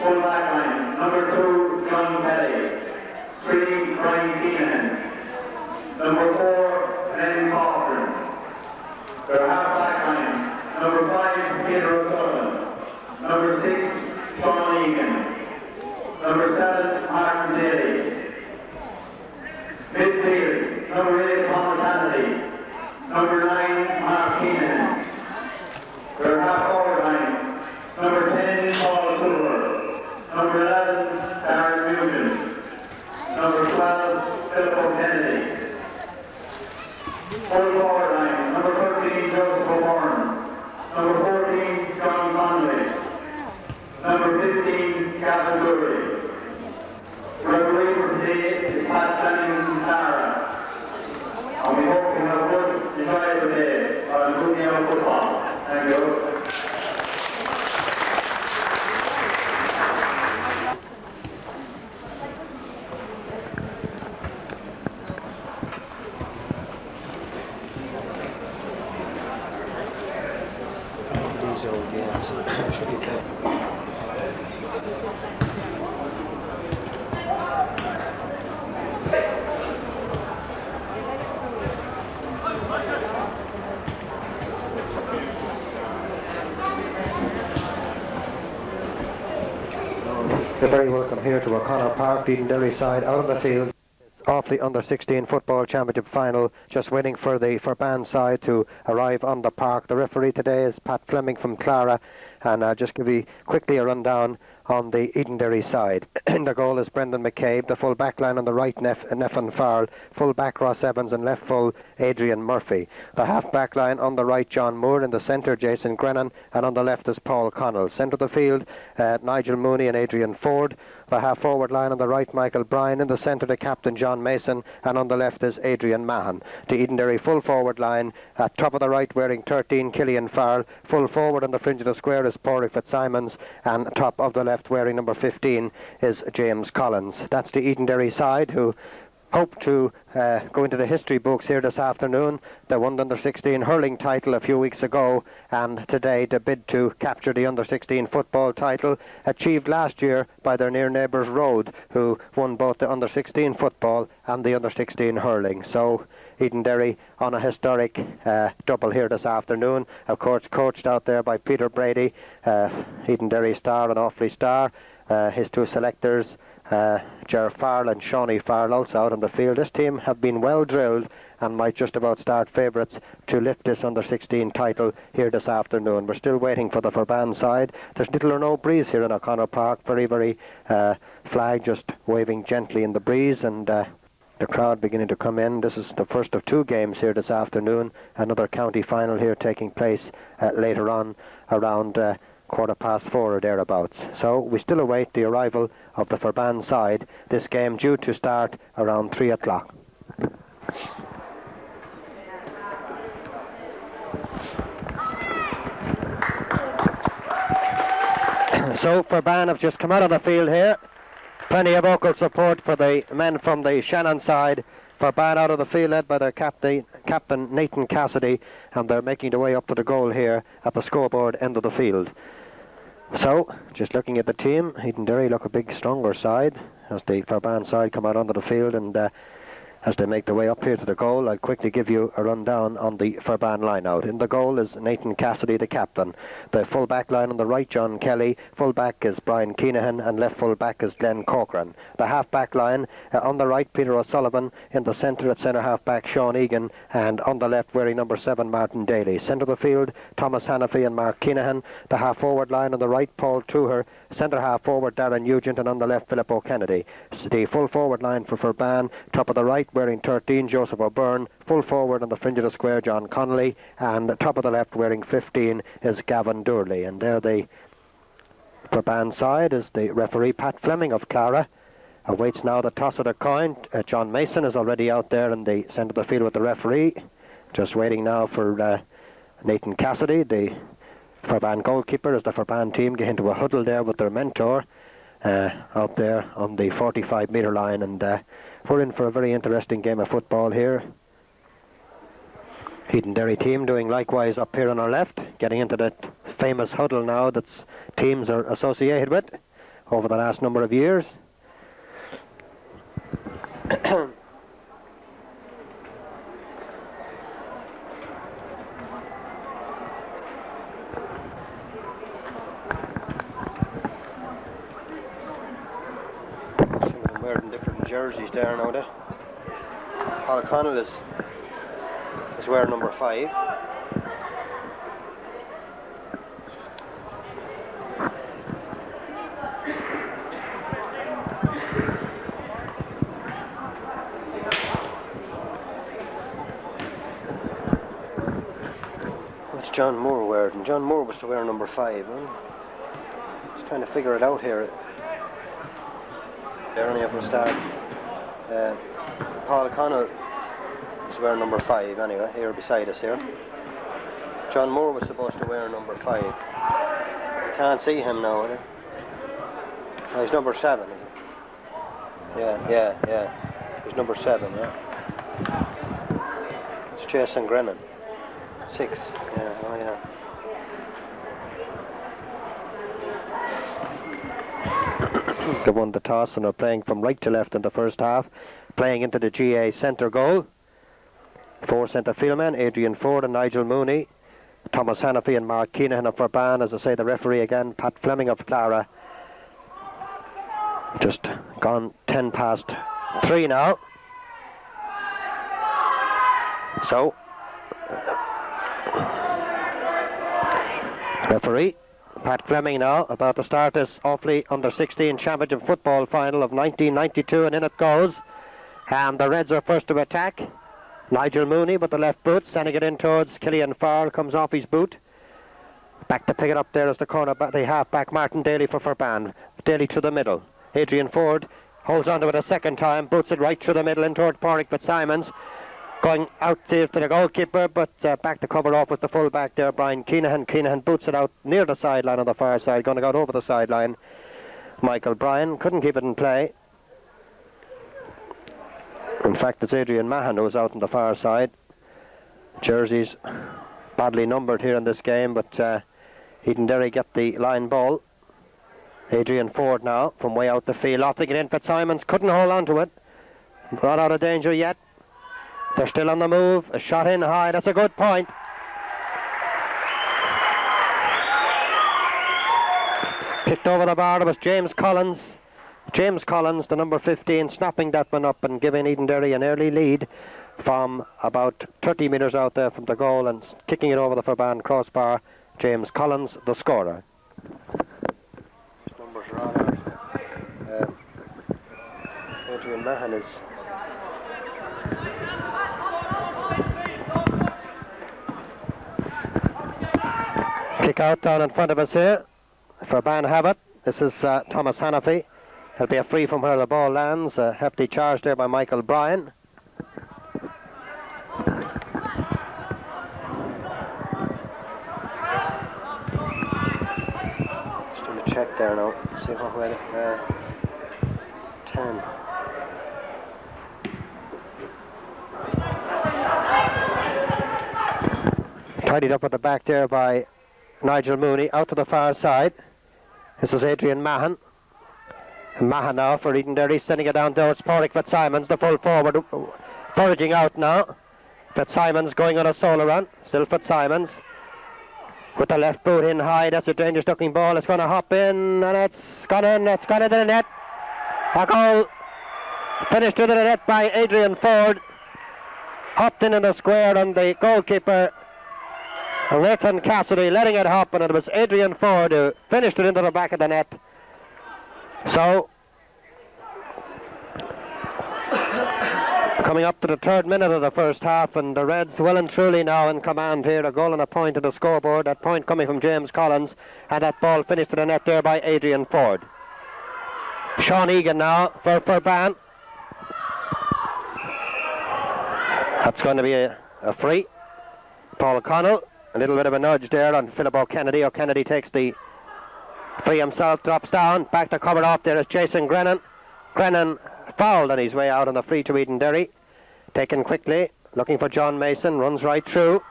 Full back line, number 2, John Kelly. 3, Brian Keenan. Number 4, Glenn Cochran. Their half back line, number 5, Peter O'Sullivan. Number 6, Sean Egan. Number 7, Martin Daly. Midfield, number 8, Thomas Hannity. Number 9, Mark Keenan. Their half forward line, number 10, Paul Silver. Number 11, Darren Nugent. Number 12, Philip O'Kennedy. Full forward line, number 13, Joseph O'Byrne. Number 14, John Conley. Number 15, Gavin Dury. Referee for today is Pat Jennings and Sarah. And we hope you have a good, enjoyable day on a good game of football. Thank you. These old games should be played. You're very welcome here to O'Connor Park, the Edenderry side out on the field. Offaly under-16 football championship final, just waiting for the Ferbane side to arrive on the park. The referee today is Pat Fleming from Clara, and I'll just give you quickly a rundown on the Edenderry side. In the goal is Brendan McCabe, the full back line on the right, Neffan Farrell, full back Ross Evans, and left full Adrian Murphy. The half back line on the right, John Moore, in the centre Jason Grennan, and on the left is Paul Connell. Centre of the field, Nigel Mooney and Adrian Ford. The half forward line on the right, Michael Bryan. In the centre, the captain John Mason, and on the left is Adrian Mahan. The Edenderry full forward line, at top of the right wearing 13, Killian Farrell. Full forward on the fringe of the square is Porrick Fitzsimons, and top of the left wearing number 15 is James Collins. That's the Edenderry side, who hope to go into the history books here this afternoon. They won the under-16 hurling title a few weeks ago, and today they bid to capture the under-16 football title, achieved last year by their near neighbours Road, who won both the under-16 football and the under-16 hurling. So Edenderry on a historic double here this afternoon. Of course, coached out there by Peter Brady, Edenderry star and Offaly star. His two selectors, Ger Farrell and Shawnee Farrell, also out on the field. This team have been well drilled and might just about start favourites to lift this under-16 title here this afternoon. We're still waiting for the Ferbane side. There's little or no breeze here in O'Connor Park. Very flag just waving gently in the breeze, and the crowd beginning to come in. This is the first of two games here this afternoon. Another county final here taking place later on around 4:15 or thereabouts. So we still await the arrival of the Ferbane side. This game due to start around 3 o'clock. So Ferbane have just come out of the field here. Plenty of vocal support for the men from the Shannon side. Ferbane out of the field, led by their captain Nathan Cassidy, and they're making their way up to the goal here at the scoreboard end of the field. So, just looking at the team, Edenderry look a big stronger side as the Ferbane side come out onto the field, and as they make their way up here to the goal, I'll quickly give you a rundown on the Ferbane line-out. In the goal is Nathan Cassidy, the captain. The full-back line on the right, John Kelly. Full-back is Brian Keenahan, and left full-back is Glenn Cochran. The half-back line, on the right, Peter O'Sullivan. In the centre, at centre half-back, Sean Egan. And on the left, wearing number 7, Martin Daly. Centre of the field, Thomas Hannafy and Mark Keenahan. The half-forward line on the right, Paul Tuher. Centre half-forward, Darren Nugent. And on the left, Philip O'Kennedy. The full-forward line for Ferbane, top of the right, wearing 13, Joseph O'Byrne. Full forward on the fringe of the square, John Connolly. And top of the left, wearing 15, is Gavin Durley. And there the Ferbane side is the referee, Pat Fleming of Clara. Awaits now the toss of the coin. John Mason is already out there in the centre of the field with the referee. Just waiting now for Nathan Cassidy, the Ferbane goalkeeper, as the Ferbane team get into a huddle there with their mentor out there on the 45-metre line. And we're in for a very interesting game of football here. Edenderry team doing likewise up here on our left, getting into that famous huddle now that teams are associated with. over the last number of years. Wearing different jerseys there now. That Paul Connell is wearing number 5. What's John Moore wearing? John Moore was to wear number 5. Just trying to figure it out here. They're only up to start. Paul Connell is wearing number 5 anyway, here beside us here. John Moore was supposed to wear number 5. Can't see him now. Oh, he's number 7. Yeah. He's number 7, yeah. It's Jason Grennan. 6, yeah, oh yeah. They won the toss and are playing from right to left in the first half, playing into the GA centre goal. 4 centre field men, Adrian Ford and Nigel Mooney, Thomas Hannafy and Mark Keenahan of Forban. As I say, the referee again, Pat Fleming of Clara. Just gone 10 past 3 now. So, referee Pat Fleming now about to start this Offaly Under-16 Championship football final of 1992, and in it goes. And the Reds are first to attack. Nigel Mooney with the left boot, sending it in towards Killian Farrell, comes off his boot. Back to pick it up there is the corner, the half-back Martin Daly for Ferbane. Daly to the middle. Adrian Ford holds on to it a second time, boots it right through the middle in towards Porrick, but Simons going out to the goalkeeper, but back to cover off with the full-back there, Brian Keenahan. Keenahan boots it out near the sideline on the far side, going to go over the sideline. Michael Bryan couldn't keep it in play. In fact, it's Adrian Mahan who's out on the far side. Jerseys badly numbered here in this game, but Edenderry get the line ball. Adrian Ford now from way out the field, off to get in, Fitzsimons couldn't hold on to it. Not out of danger yet. They're still on the move. A shot in high. That's a good point. Kicked over the bar. It was James Collins. James Collins, the number 15, snapping that one up and giving Edenderry an early lead from about 30 metres out there from the goal and kicking it over the Ferbane crossbar. James Collins, the scorer. Numbers are on out. Adrian Mahan is... Kick out down in front of us here. Ferbane have it. This is Thomas Hannafy. It'll be a free from where the ball lands. A hefty charge there by Michael Bryan. Just doing a check there now. See what way 10. Tidied up at the back there by Nigel Mooney, out to the far side. This is Adrian Mahan. Mahan now for Edenderry, sending it down towards Porrick Fitzsimons, the full forward, foraging out now. Fitzsimons going on a solo run, still Fitzsimons. With the left boot in high, that's a dangerous looking ball, it's going to hop in, and it's gone into the net. A goal finished into the net by Adrian Ford. Hopped in the square, and the goalkeeper Nathan Cassidy letting it hop, and it was Adrian Ford who finished it into the back of the net. So, coming up to the 3rd minute of the first half, and the Reds well and truly now in command here. A goal and a point to the scoreboard. That point coming from James Collins, and that ball finished to the net there by Adrian Ford. Sean Egan now for Ferbane. That's going to be a free. Paul O'Connell, a little bit of a nudge there on Philip O'Kennedy. O'Kennedy takes the free himself, drops down, back to cover off there is Jason Grennan. Grennan fouled on his way out on the free to Edenderry. Taken quickly, looking for John Mason, runs right through.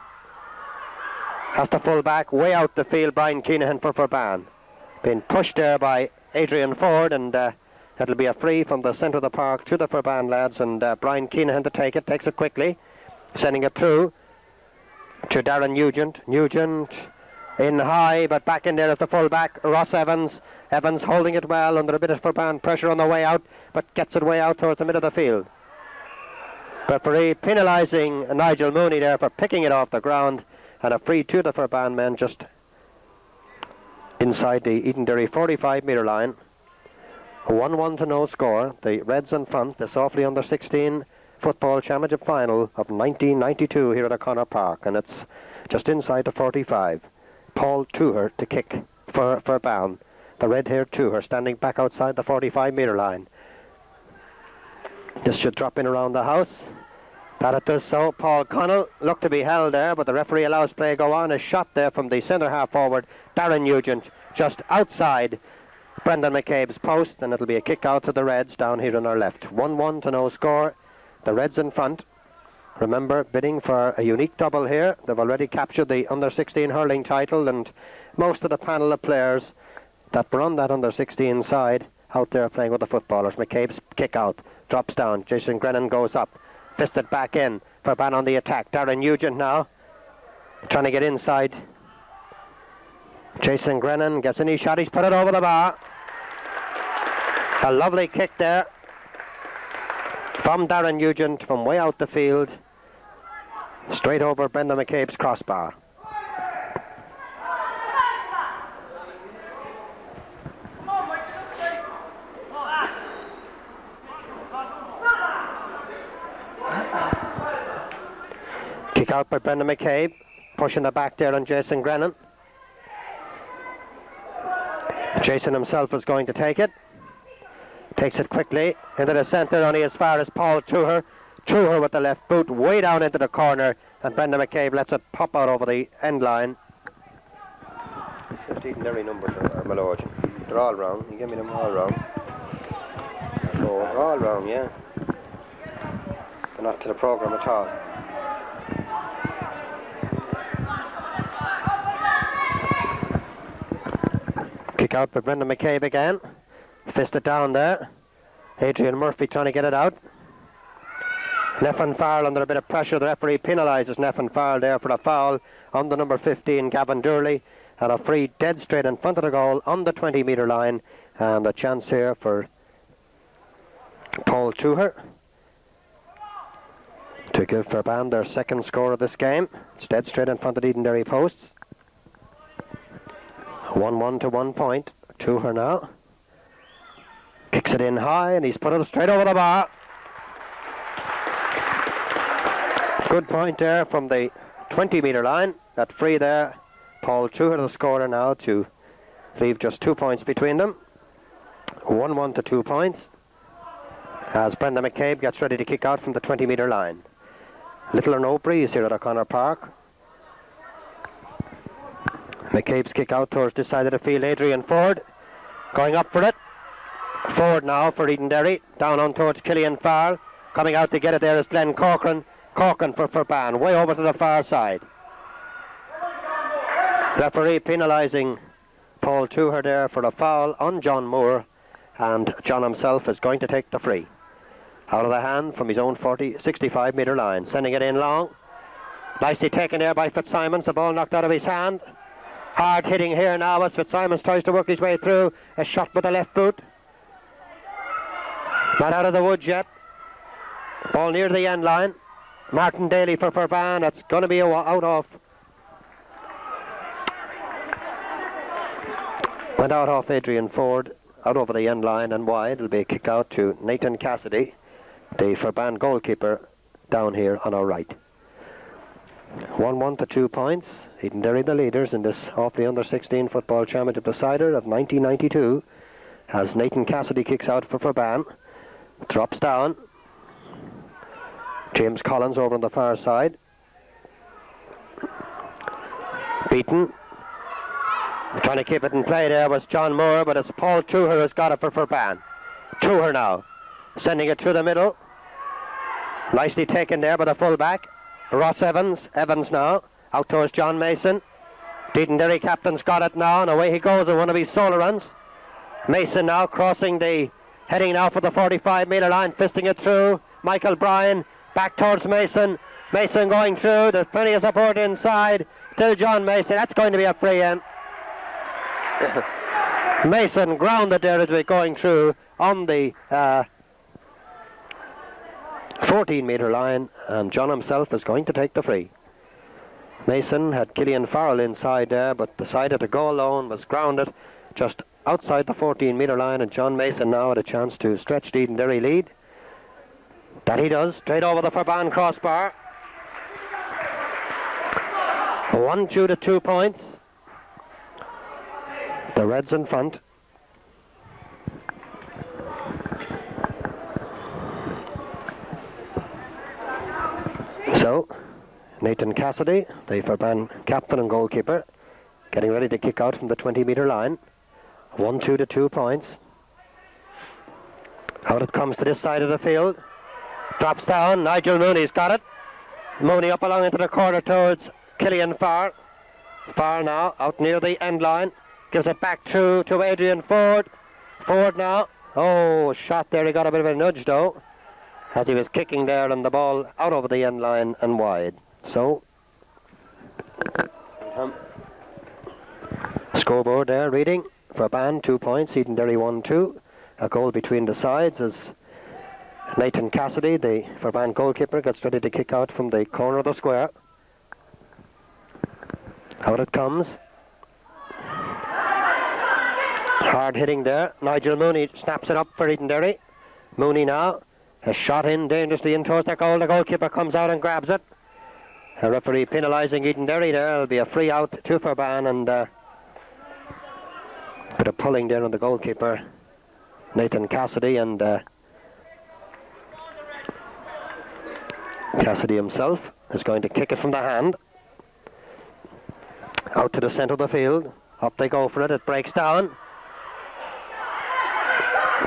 Has the full back, way out the field, Brian Keenahan for Ferbane. Being pushed there by Adrian Ford, and it'll be a free from the centre of the park to the Ferbane lads, and Brian Keenan to take it, takes it quickly, sending it through to Darren Nugent. Nugent in high, but back in there as the full-back, Ross Evans. Evans holding it well under a bit of Ferbane pressure on the way out, but gets it way out towards the middle of the field. Referee penalising Nigel Mooney there for picking it off the ground, and a free to the Ferbane men just inside the Edenderry 45-metre line. 1-1 to no score. The Reds in front, this Offaly under-16 football championship final of 1992 here at O'Connor Park, and it's just inside the 45. Paul Tuher to kick for Ferbane. The red-haired Tuher standing back outside the 45-metre line. This should drop in around the house. That it does so. Paul Connell looked to be held there, but the referee allows play go on. A shot there from the centre half forward, Darren Nugent, just outside Brendan McCabe's post, and it'll be a kick out to the Reds down here on our left. 1-1 to no score. The Reds in front. Remember, bidding for a unique double here. They've already captured the under-16 hurling title, and most of the panel of players that were on that under-16 side out there playing with the footballers. McCabe's kick out, drops down. Jason Grennan goes up, fisted back in. Ferbane on the attack. Darren Nugent now trying to get inside. Jason Grennan gets in his shot. He's put it over the bar. A lovely kick there from Darren Nugent from way out the field, straight over Brendan McCabe's crossbar. Kick out by Brendan McCabe, pushing the back there on Jason Grennan. Jason himself is going to take it. Takes it quickly into the centre, only as far as Paul Tuher. Tuher with the left boot way down into the corner, and Brendan McCabe lets it pop out over the end line. 15 Derry numbers are my lord. They're all wrong. You give me them all wrong. Oh, they're all wrong, yeah. They're not to the programme at all. Kick out by Brendan McCabe again. Fisted down there. Adrian Murphy trying to get it out. Neffan Farrell under a bit of pressure. The referee penalises Neffan Farrell there for a foul on the number 15, Gavin Durley, and a free dead straight in front of the goal on the 20-metre line, and a chance here for Paul Tuher to give Ferbane their second score of this game. It's dead straight in front of the Edenderry posts. 1-1 to 1 point. Tuher now kicks it in high, and he's put it straight over the bar. Good point there from the 20-metre line. That free there. Paul Tuher, the scorer now, to leave just 2 points between them. 1-1 to 2 points as Brendan McCabe gets ready to kick out from the 20-metre line. Little or no breeze here at O'Connor Park. McCabe's kick out towards this side of the field. Adrian Ford going up for it. Ford now for Edenderry, down on towards Killian Farrell. Coming out to get it there is Glenn Corcoran. Corcoran for Ferbane, way over to the far side. Referee penalising Paul Tuher there for a foul on John Moore, and John himself is going to take the free. Out of the hand from his own 65-metre line, sending it in long. Nicely taken there by Fitzsimons, the ball knocked out of his hand. Hard hitting here now as Fitzsimons tries to work his way through. A shot with the left boot. Not out of the woods yet. Ball near the end line. Martin Daly for Ferbane. It's going to be out off. Went out off Adrian Ford, out over the end line and wide. It'll be a kick out to Nathan Cassidy, the Ferbane goalkeeper, down here on our right. 1-1 to 2 points. Edenderry the leaders in this Offaly under-16 football championship decider of 1992 as Nathan Cassidy kicks out for Ferbane. Drops down. James Collins over on the far side. Beaten. Trying to keep it in play there was John Moore, but it's Paul Tuher who's got it for Ferbane. Tuher now, sending it through the middle. Nicely taken there by the full-back. Ross Evans. Evans now, out towards John Mason. Edenderry captain's got it now, and away he goes on one of his solo runs. Mason now heading now for the 45-metre line, fisting it through. Michael Bryan back towards Mason. Mason going through. There's plenty of support inside. Still John Mason. That's going to be a free in. Mason grounded there as we're going through on the 14-metre line, and John himself is going to take the free. Mason had Killian Farrell inside there, but decided to go alone, was grounded just outside the 14-metre line, and John Mason now had a chance to stretch the Edenderry lead. That he does, straight over the Ferbane crossbar. 1-2 to 2 points. The Reds in front. So, Nathan Cassidy, the Ferbane captain and goalkeeper, getting ready to kick out from the 20-metre line. 1-2 to 2 points. Out it comes to this side of the field. Drops down. Nigel Mooney's got it. Mooney up along into the corner towards Killian Farr. Farr now out near the end line. Gives it back through to Adrian Ford. Ford now. Oh, shot there. He got a bit of a nudge though, as he was kicking there, and the ball out over the end line and wide. So, scoreboard there reading: Ferbane 2 points, Edenderry 1-2. A goal between the sides as Nathan Cassidy, the Ferbane goalkeeper, gets ready to kick out from the corner of the square. Out it comes. Hard hitting there. Nigel Mooney snaps it up for Edenderry. Mooney now has shot in dangerously in towards that goal. The goalkeeper comes out and grabs it. A referee penalising Edenderry there. It'll be a free out to Ferbane, and a bit of pulling there on the goalkeeper, Nathan Cassidy, and Cassidy himself is going to kick it from the hand. Out to the centre of the field. Up they go for it. It breaks down.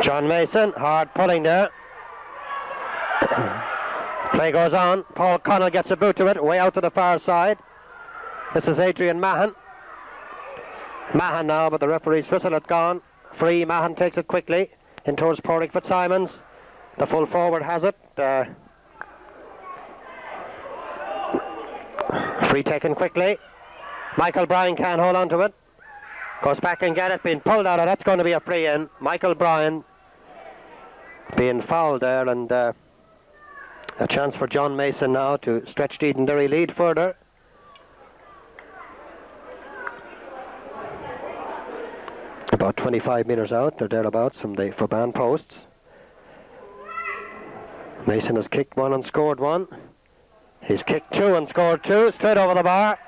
John Mason, hard pulling there. Play goes on. Paul Connell gets a boot to it, way out to the far side. This is Adrian Mahan. Mahan now, but the referee's whistle had gone. Free. Mahan takes it quickly in towards Pádraig Fitzsimons. The full forward has it. Free taken quickly. Michael Bryan can't hold on to it. Goes back and get it. Being pulled out of. That's going to be a free in. Michael Bryan being fouled there, and a chance for John Mason now to stretch the Edenderry lead further. About 25 metres out or thereabouts from the Ferbane posts. Mason has kicked one and scored one. He's kicked two and scored two, straight over the bar.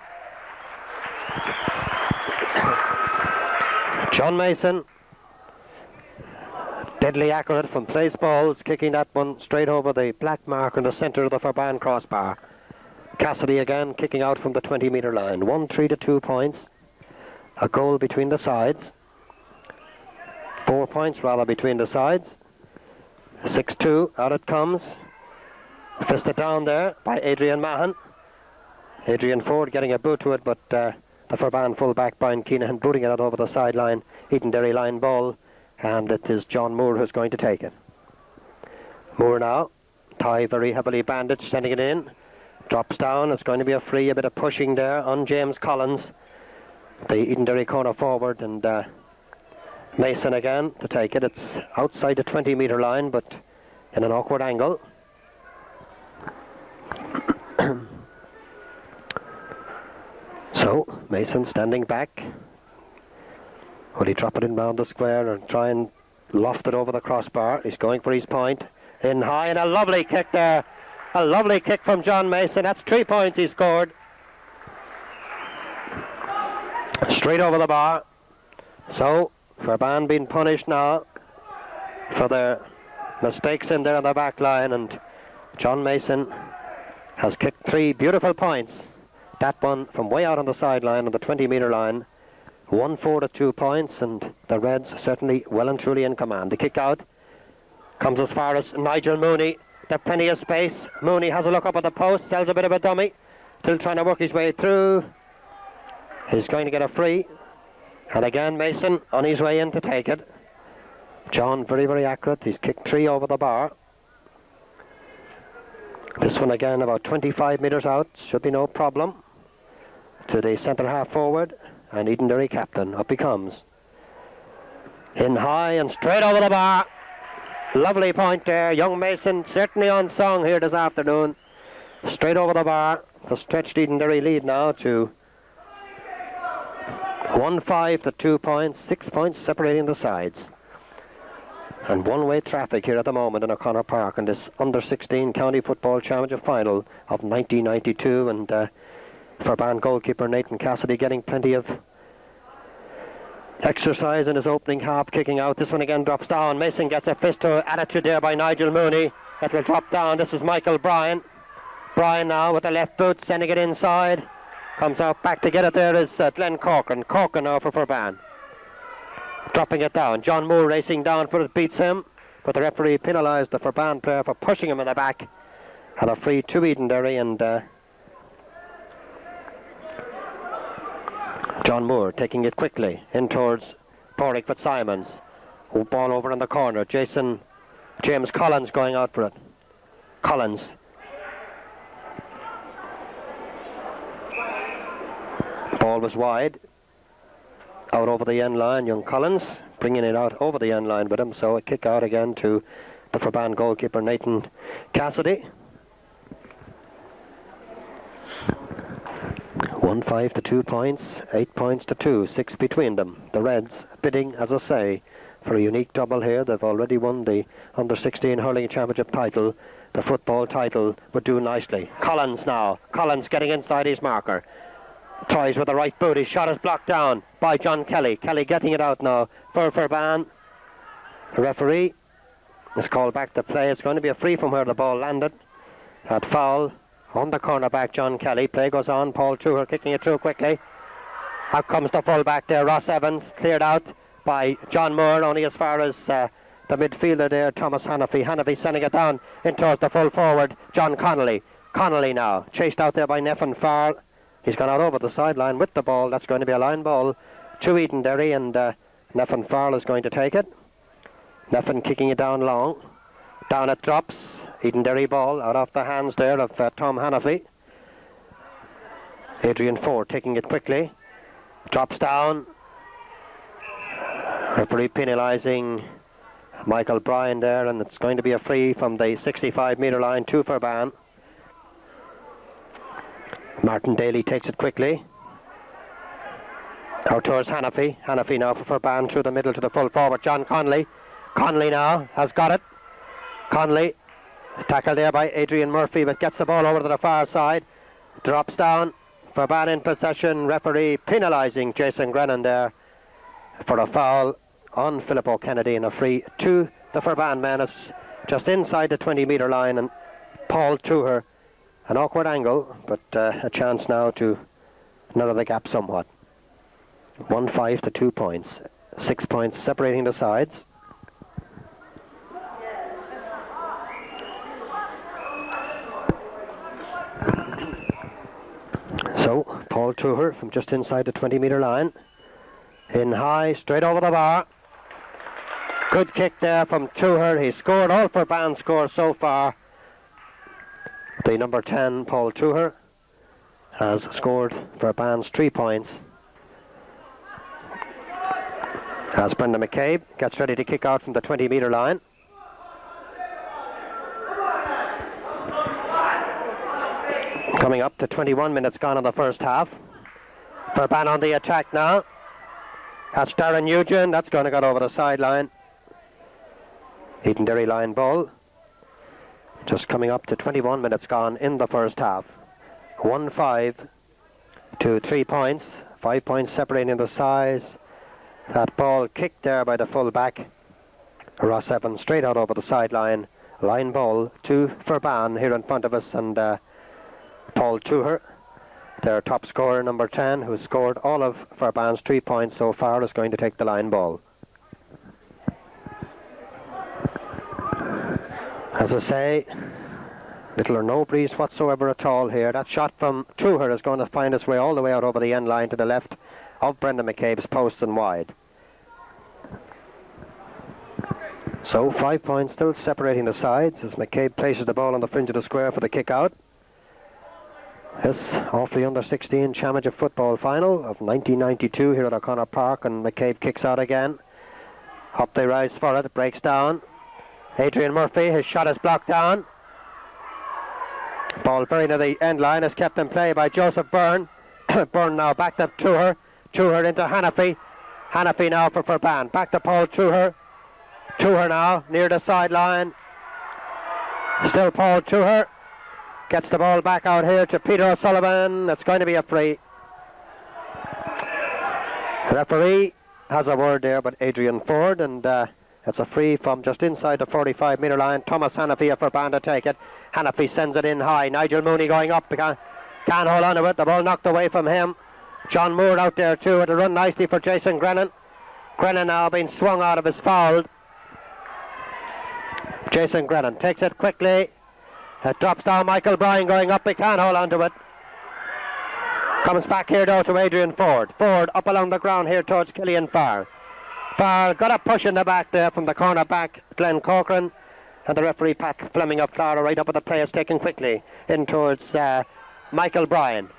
John Mason, deadly accurate from place balls, kicking that one straight over the black mark in the centre of the Ferbane crossbar. Cassidy again kicking out from the 20-metre line. 1-3 to 2 points. A goal between the sides. 4 points rather between the sides. 6-2, out it comes. Fisted down there by Adrian Mahan. Adrian Ford getting a boot to it, but the Ferbane full-back Brian Keenan booting it out over the sideline. Edenderry line ball, and it is John Moore who's going to take it. Moore now, tie very heavily bandaged, sending it in. Drops down. It's going to be a free, a bit of pushing there on James Collins, the Edenderry corner forward, and Mason again to take it. It's outside the 20-metre line, but in an awkward angle. So, Mason standing back. Will he drop it in round the square or try and loft it over the crossbar? He's going for his point. In high, and a lovely kick there. A lovely kick from John Mason. That's 3 points he scored. Straight over the bar. So, Ferbane being punished now for their mistakes in there on the back line, and John Mason has kicked 3 beautiful points. That one from way out on the sideline on the 20-metre line. 1-4 to 2 points, and the Reds certainly well and truly in command. The kick out comes as far as Nigel Mooney. There's plenty of space. Mooney has a look up at the post, sells a bit of a dummy, still trying to work his way through. He's going to get a free, and again Mason on his way in to take it. John very, very accurate. He's kicked 3 over the bar. This one again about 25 metres out. Should be no problem. To the centre half forward. And Edenderry captain. Up he comes. In high and straight over the bar. Lovely point there. Young Mason certainly on song here this afternoon. Straight over the bar. The stretched Edenderry lead now to 1-5 to 2 points. 6 points separating the sides. And one-way traffic here at the moment in O'Connor Park in this under-16 county football championship final of 1992. And Ferbane goalkeeper Nathan Cassidy getting plenty of exercise in his opening half, kicking out. This one again drops down. Mason gets a fist to attitude there by Nigel Mooney. That will drop down. This is Michael Bryan. Bryan now with the left boot, sending it inside. Comes out back to get it there is Glenn Corcoran. Corcoran now for Ferbane. Dropping it down. John Moore racing down for it, beats him. But the referee penalised the Ferbane player for pushing him in the back. And a free to Edenderry, and John Moore taking it quickly in towards Porrick Fitzsimons. Ball over in the corner. James Collins going out for it. Collins. Ball was wide. Out over the end line. Young Collins bringing it out over the end line with him. So a kick out again to the Ferbane goalkeeper Nathan Cassidy. 1-5 to 2 points, 8 points to 2, 6 between them. The Reds bidding, as I say, for a unique double here. They've already won the Under-16 Hurling Championship title. The football title would do nicely. Collins now. Collins getting inside his marker. Tries with the right boot. His shot is blocked down by John Kelly. Kelly getting it out now for Ferbane. The referee has called back the play. It's going to be a free from where the ball landed. That foul on the cornerback, John Kelly. Play goes on. Paul Tuher kicking it through quickly. Out comes the fullback there, Ross Evans. Cleared out by John Moore, only as far as the midfielder there, Thomas Hannafy. Hannafy sending it down in towards the full forward, John Connolly. Connolly now, chased out there by Neffin Farrell. He's gone out over the sideline with the ball. That's going to be a line ball to Edenderry, and Neffin Farrell is going to take it. Neffin kicking it down long. Down it drops. Edenderry ball out off the hands there of Tom Hannafy. Adrian Ford taking it quickly. Drops down. Referee penalising Michael Bryan there, and it's going to be a free from the 65-metre line to Ferbane. Martin Daly takes it quickly. Out towards Hannafy. Hannafy now for Ferbane through the middle to the full forward, John Connolly. Connolly now has got it. Connolly. Tackled there by Adrian Murphy, but gets the ball over to the far side. Drops down. Ferbane in possession. Referee penalising Jason Grennan there for a foul on Philip O'Kennedy, and a free to the Ferbane man. It's just inside the 20-metre line, and Paul Tuher. An awkward angle, but a chance now to narrow the gap somewhat. 1-5 to 2 points. 6 points separating the sides. So, Paul Tuher from just inside the 20-metre line. In high, straight over the bar. Good kick there from Tuher. He scored all Ferbane scores so far. The number 10, Paul Tuher, has scored Ferbane's 3 points. As Brendan McCabe gets ready to kick out from the 20-metre line. Coming up to 21 minutes gone in the first half. Ferbane on the attack now. That's Darren Nugent. That's going to go over the sideline. Edenderry line ball. Just coming up to 21 minutes gone in the first half. 1-5 to 3 points. 5 points separating the sides. That ball kicked there by the full-back, Ross Evans, straight out over the sideline. Line ball to Ferbane here in front of us, and Paul Tuher, their top scorer, number 10, who scored all of Ferbane's 3 points so far, is going to take the line ball. As I say, little or no breeze whatsoever at all here. That shot from Tuher is going to find its way all the way out over the end line to the left of Brendan McCabe's post and wide. So 5 points still separating the sides as McCabe places the ball on the fringe of the square for the kick out. This Offaly under-16 Championship football final of 1992 here at O'Connor Park, and McCabe kicks out again. Up they rise for it, breaks down. Adrian Murphy, his shot is blocked down. Ball very near the end line is kept in play by Joseph Byrne. Byrne now back to Truher. Truher into Hannafy. Hannafy now for Ferbane. Back to Paul Truher. Truher now near the sideline. Still Paul Truher. Gets the ball back out here to Peter O'Sullivan. It's going to be a free. The referee has a word there but Adrian Ford, and it's a free from just inside the 45-metre line. Thomas Hannafy for Ferbane to take it. Hannafy sends it in high. Nigel Mooney going up. Can't hold on to it. The ball knocked away from him. John Moore out there too. It'll run nicely for Jason Grennan. Grennan now being swung out of his foul. Jason Grennan takes it quickly. It drops down. Michael Bryan going up. He can't hold on to it. Comes back here though to Adrian Ford. Ford up along the ground here towards Killian Farr. Farr got a push in the back there from the corner back, Glenn Corcoran. And the referee, Pat Fleming of Clara, right up at the play, is taken quickly in towards Michael Bryan.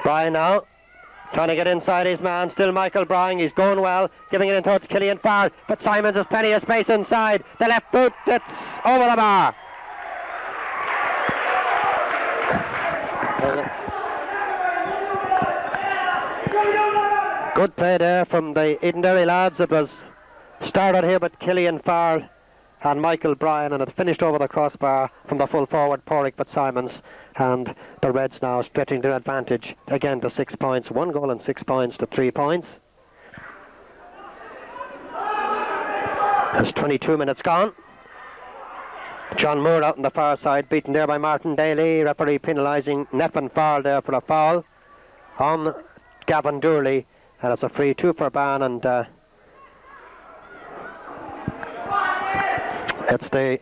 Bryan now trying to get inside his man. Still Michael Bryan. He's going well, giving it in towards Killian Farr. But Simons has plenty of space inside. The left boot, it's over the bar. Good play there from the Edenderry lads. It was started here with Killian Farr and Michael Bryan, and it finished over the crossbar from the full forward Porrick but Simons, and the Reds now stretching their advantage again to 6 points. 1 goal and 6 points to 3 points. There's 22 minutes gone. John Moore out on the far side, beaten there by Martin Daly. Referee penalising Neffen Farr there for a foul on Gavin Durley, and it's a free 2 for Ferbane, and it's the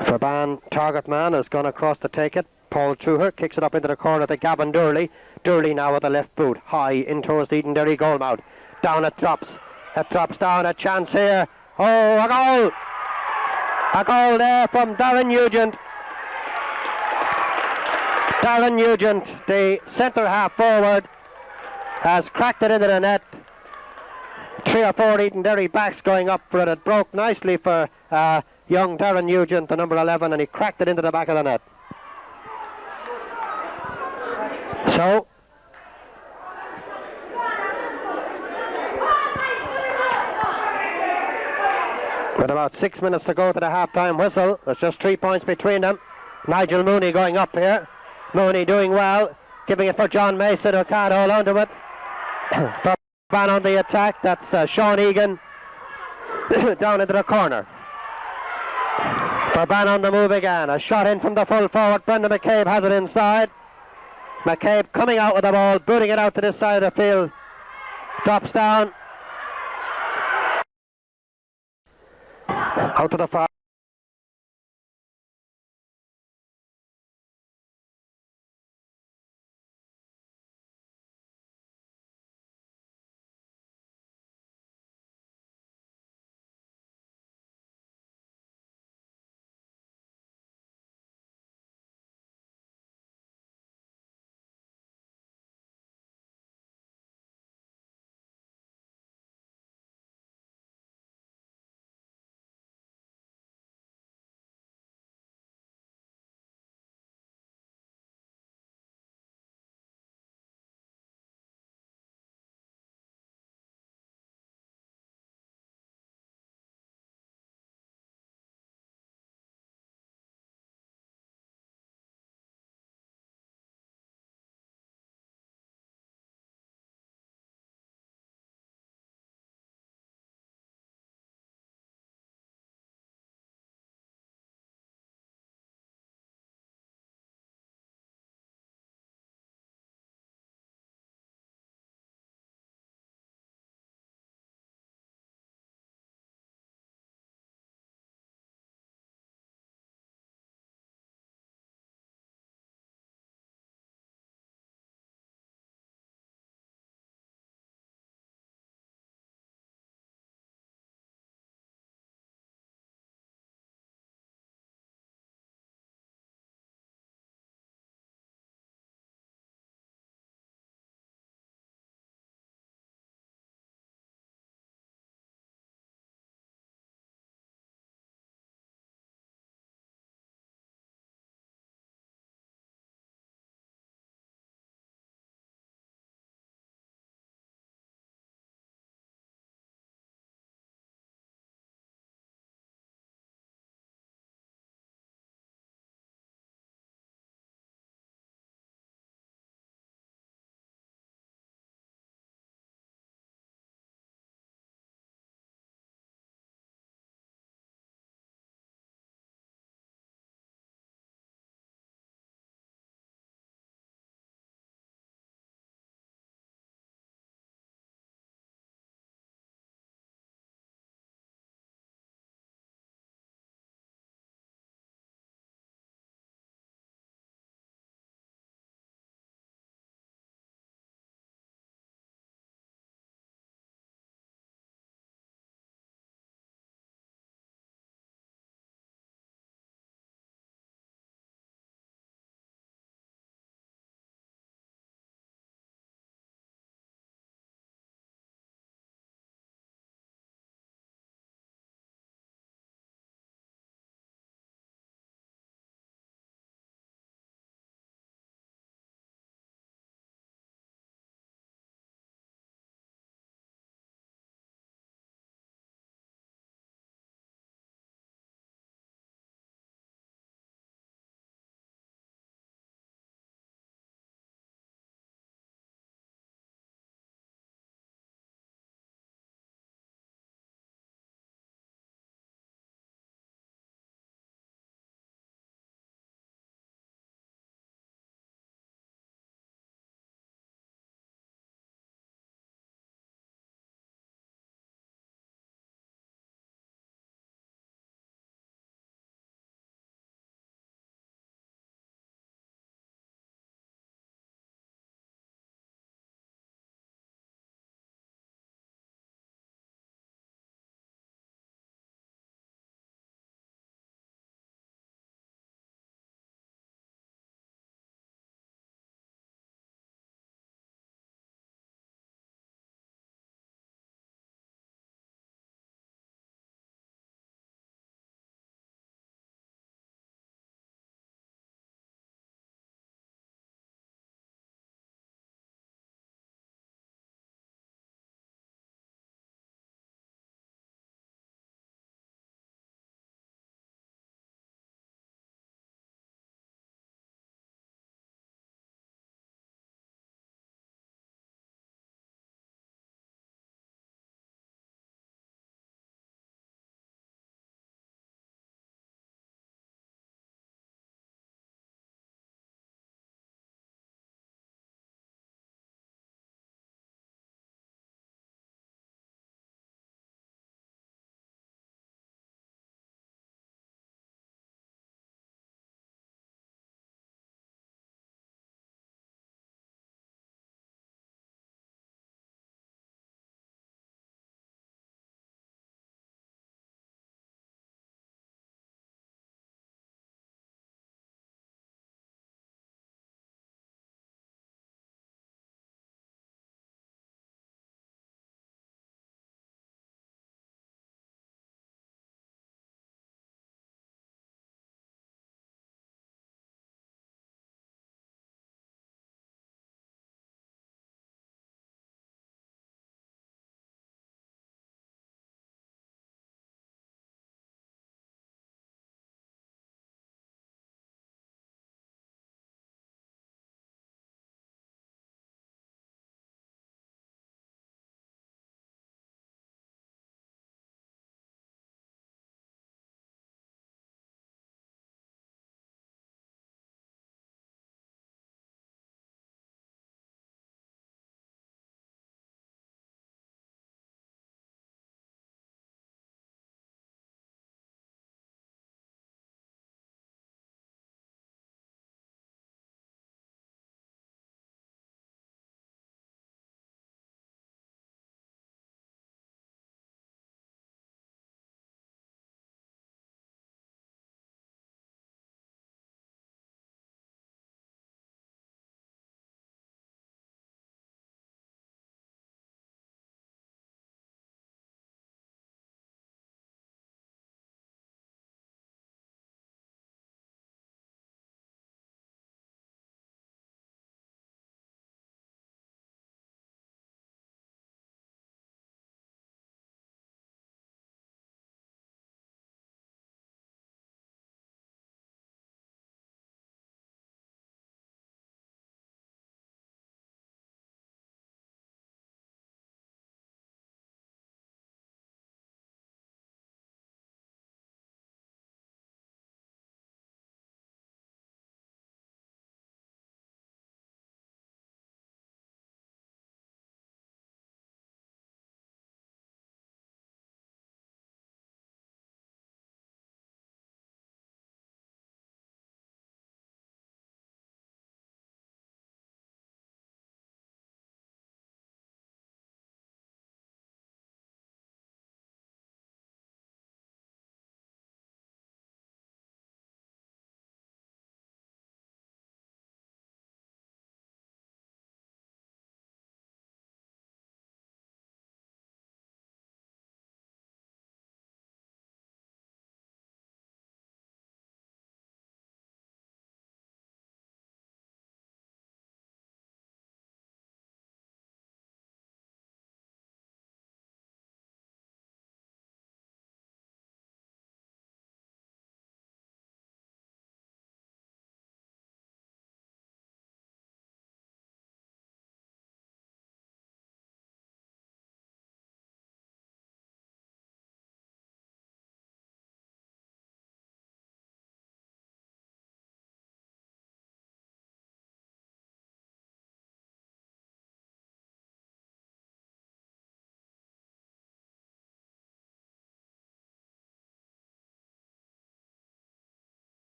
Ferbane target man has gone across to take it. Paul Truher kicks it up into the corner to Gavin Durley. Durley now with the left boot, high in towards the Edenderry goal mouth. Down it drops. It drops down, a chance here. Oh, a goal! A goal there from Darren Nugent. Darren Nugent, the centre half forward, has cracked it into the net. 3 or 4 Edenderry backs going up for it. It broke nicely for young Darren Nugent, the number 11, and he cracked it into the back of the net. So, with about 6 minutes to go to the half-time whistle, there's just 3 points between them. Nigel Mooney going up here. Mooney doing well, giving it for John Mason, who can't hold on to it. Ferbane on the attack, that's Sean Egan down into the corner. Ferbane on the move again, a shot in from the full forward. Brendan McCabe has it inside. McCabe coming out with the ball, booting it out to this side of the field. Drops down. Out to the far.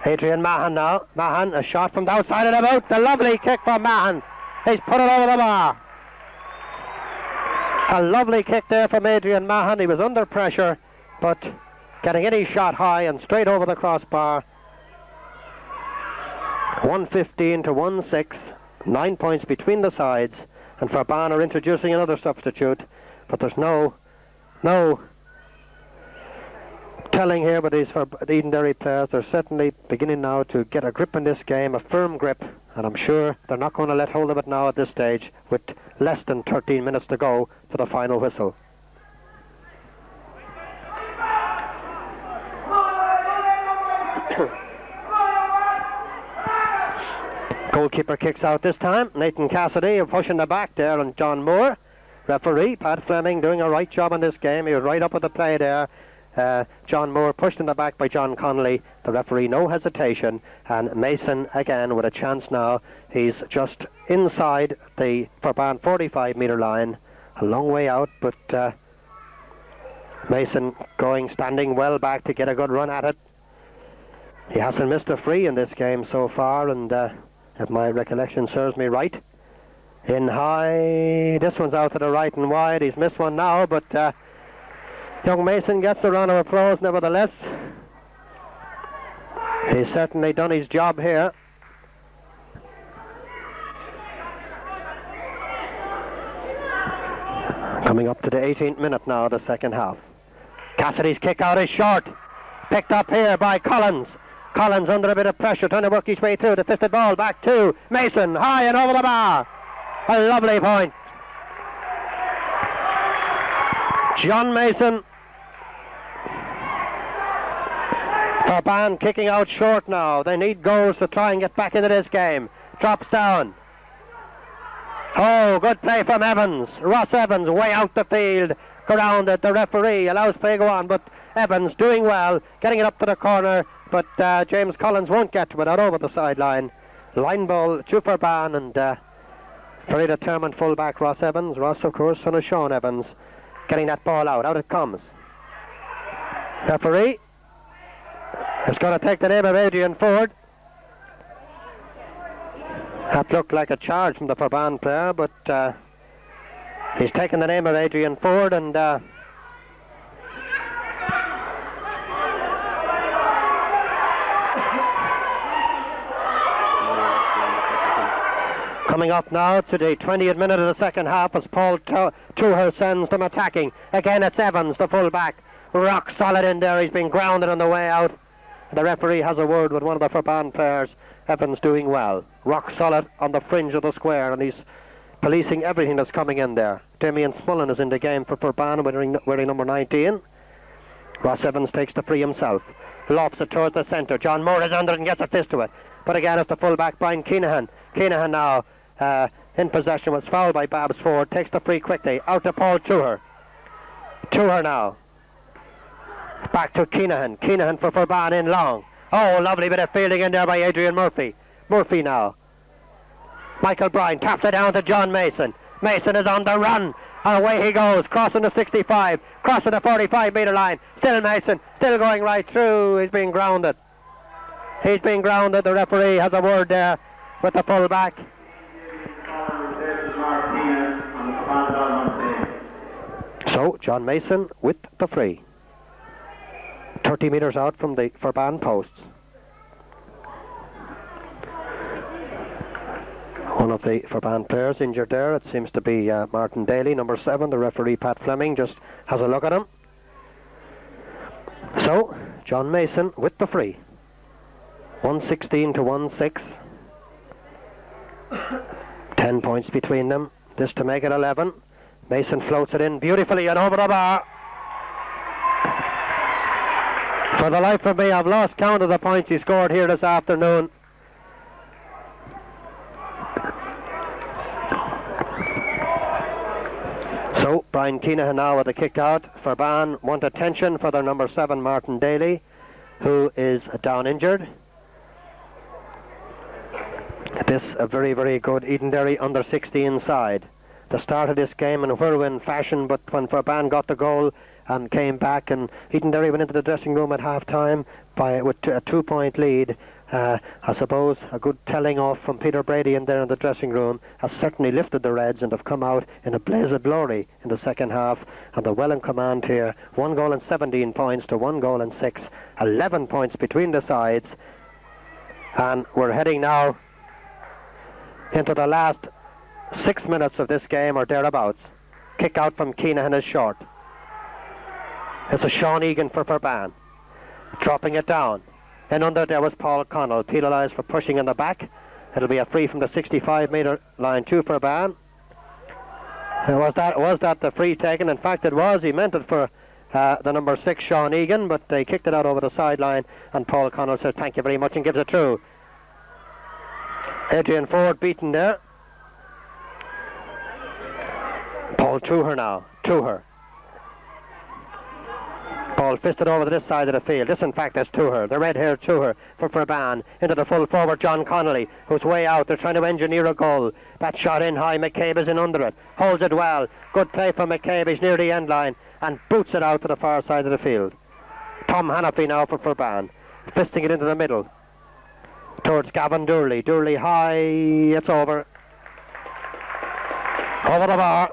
Adrian Mahan now. Mahan, a shot from the outside of the boot. The lovely kick for Mahan. He's put it over the bar. A lovely kick there from Adrian Mahan. He was under pressure, but getting any shot high and straight over the crossbar. 115 to 1-6. 9 points between the sides. And Ferbane are introducing another substitute. But there's no telling here with these Edenderry players. They're certainly beginning now to get a grip in this game, a firm grip, and I'm sure they're not going to let hold of it now at this stage with less than 13 minutes to go to the final whistle. Goalkeeper kicks out this time. Nathan Cassidy pushing the back there on John Moore. Referee Pat Fleming doing a right job in this game. He was right up with the play there. John Moore pushed in the back by John Connolly. The referee, no hesitation, and Mason again with a chance now. He's just inside the Ferbane 45-metre line, a long way out, but Mason standing well back to get a good run at it. He hasn't missed a free in this game so far, and if my recollection serves me right, in high, this one's out to the right and wide. He's missed one now, but young Mason gets a round of applause nevertheless. He's certainly done his job here. Coming up to the 18th minute now of the second half. Cassidy's kick out is short. Picked up here by Collins. Collins under a bit of pressure, trying to work his way through. The fisted ball back to Mason, high and over the bar. A lovely point. John Mason. Ferbane kicking out short now. They need goals to try and get back into this game. Drops down. Oh, good play from Evans. Ross Evans way out the field. Grounded. The referee allows play to go on, but Evans doing well, getting it up to the corner, but James Collins won't get to it out over the sideline. Line ball to Ferbane, and very determined fullback Ross Evans. Ross, of course, son of Sean Evans, getting that ball out. Out it comes. Referee is going to take the name of Adrian Ford. That looked like a charge from the Ferbane player, but he's taken the name of Adrian Ford, and coming up now to the 20th minute of the second half as Paul Tuher sends them attacking. Again it's Evans, the full-back. Rock solid in there. He's been grounded on the way out. The referee has a word with one of the Ferbane players. Evans doing well. Rock solid on the fringe of the square, and he's policing everything that's coming in there. Damien Smullen is in the game for Ferbane, wearing number 19. Ross Evans takes the free himself. Lofts it towards the centre. John Moore is under and gets a fist to it. But again it's the full-back Brian Keenahan. Keenahan now in possession, was fouled by Babs Ford. Takes the free quickly. Out to Paul Tuher. Tuher now. Back to Keenahan. Keenahan for Ferbane in long. Oh, lovely bit of fielding in there by Adrian Murphy. Murphy now. Michael Bryan taps it down to John Mason. Mason is on the run. And away he goes, crossing the 65, crossing the 45-metre line. Still Mason, still going right through. He's being grounded. He's being grounded. The referee has a word there with the full-back. So, John Mason with the free. 30 metres out from the Ferbane posts. One of the Ferbane players injured there. It seems to be Martin Daly, number 7. The referee, Pat Fleming, just has a look at him. So, John Mason with the free. 116 to 1-6. 10 points between them. This to make it 11. Mason floats it in beautifully and over the bar. For the life of me, I've lost count of the points he scored here this afternoon. So, Brian Keenahan now with a kick out. Ferbane want attention for their number 7, Martin Daly, who is down injured. This a very, very good Edenderry under 16 side. The start of this game in whirlwind fashion, but when Ferbane got the goal and came back, and Edenderry went into the dressing room at half time with a 2-point lead, I suppose a good telling off from Peter Brady in there in the dressing room has certainly lifted the Reds and have come out in a blaze of glory in the second half, and they're well in command here. 1 goal and 17 points to 1 goal and 6, 11 points between the sides, and we're heading now into the last 6 minutes of this game or thereabouts. Kick out from Keenahan is short. It's a Sean Egan for Ferbane, dropping it down. And under there was Paul Connell, penalised for pushing in the back. It'll be a free from the 65-metre line to Ferbane. Was that the free taken? In fact, it was. He meant it for the number 6, Sean Egan, but they kicked it out over the sideline, and Paul Connell says thank you very much and gives it through. Adrian Ford beaten there. Paul Truher now. Truher. Paul fisted over to this side of the field. This, in fact, is Truher, the red-haired Truher for Ferbane. Into the full forward, John Connolly, who's way out. They're trying to engineer a goal. That shot in high. McCabe is in under it. Holds it well. Good play from McCabe. He's near the end line and boots it out to the far side of the field. Tom Hannafy now for Ferbane. Fisting it into the middle. Towards Gavin Durley. Durley high. It's over. Over the bar.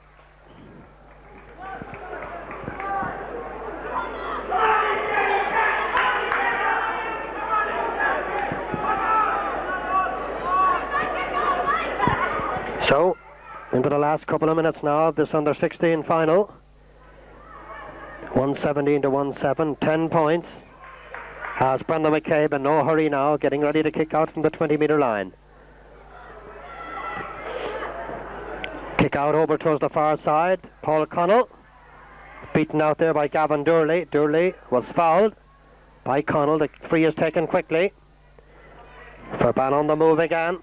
So, into the last couple of minutes now of this under-16 final. 117 to 17, 10 points. Has Brendan McCabe in no hurry now, getting ready to kick out from the 20-metre line. Kick out over towards the far side. Paul Connell, beaten out there by Gavin Durley. Durley was fouled by Connell. The free is taken quickly. Ferbane on the move again.